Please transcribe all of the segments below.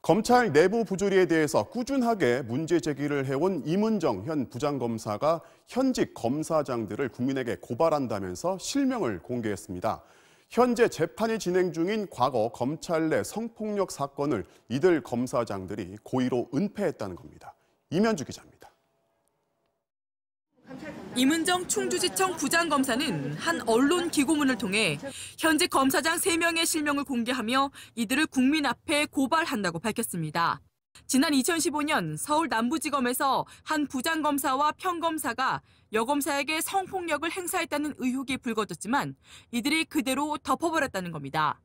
검찰 내부 부조리에 대해서 꾸준하게 문제 제기를 해온 임은정 현 부장검사가 현직 검사장들을 국민에게 고발한다면서 실명을 공개했습니다. 현재 재판이 진행 중인 과거 검찰 내 성폭력 사건을 이들 검사장들이 고의로 은폐했다는 겁니다. 이면주 기자입니다. 임은정 충주지청 부장검사는 한 언론 기고문을 통해 현직 검사장 3명의 실명을 공개하며 이들을 국민 앞에 고발한다고 밝혔습니다. 지난 2015년 서울 남부지검에서 한 부장검사와 평검사가 여검사에게 성폭력을 행사했다는 의혹이 불거졌지만 이들이 그대로 덮어버렸다는 겁니다.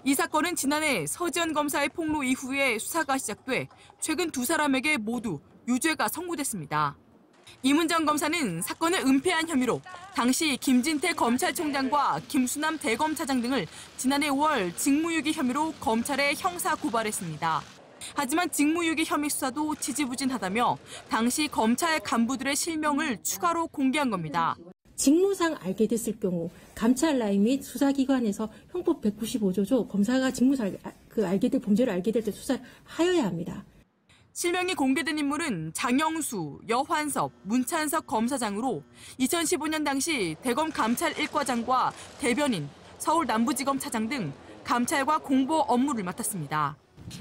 이 사건은 지난해 서지현 검사의 폭로 이후에 수사가 시작돼 최근 2사람에게 모두 유죄가 선고됐습니다. 임은정 검사는 사건을 은폐한 혐의로 당시 김진태 검찰총장과 김수남 대검차장 등을 지난해 5월 직무유기 혐의로 검찰에 형사 고발했습니다. 하지만 직무유기 혐의 수사도 지지부진하다며 당시 검찰 간부들의 실명을 추가로 공개한 겁니다. 직무상 알게 됐을 경우 감찰라인 및 수사기관에서 형법 195조죠. 검사가 직무상 알게 될 범죄를 알게 될 때 수사를 하여야 합니다. 실명이 공개된 인물은 장영수, 여환섭, 문찬석 검사장으로 2015년 당시 대검 감찰 1과장과 대변인, 서울 남부지검 차장 등 감찰과 공보 업무를 맡았습니다.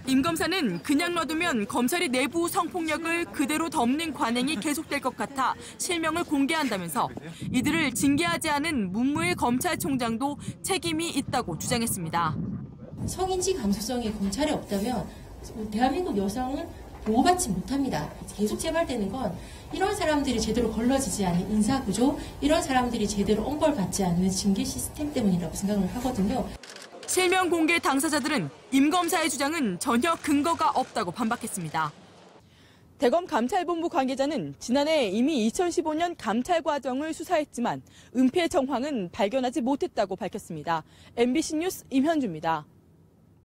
임 검사는 그냥 놔두면 검찰이 내부 성폭력을 그대로 덮는 관행이 계속될 것 같아 실명을 공개한다면서 이들을 징계하지 않은 문무일 검찰총장도 책임이 있다고 주장했습니다. 성인지 감수성이 검찰에 없다면 대한민국 여성은 보호받지 못합니다. 계속 재발되는 건 이런 사람들이 제대로 걸러지지 않은 인사구조, 이런 사람들이 제대로 엄벌받지 않는 징계 시스템 때문이라고 생각을 하거든요. 실명 공개 당사자들은 임 검사의 주장은 전혀 근거가 없다고 반박했습니다. 대검 감찰본부 관계자는 지난해 이미 2015년 감찰 과정을 수사했지만 은폐 정황은 발견하지 못했다고 밝혔습니다. MBC 뉴스 임현주입니다.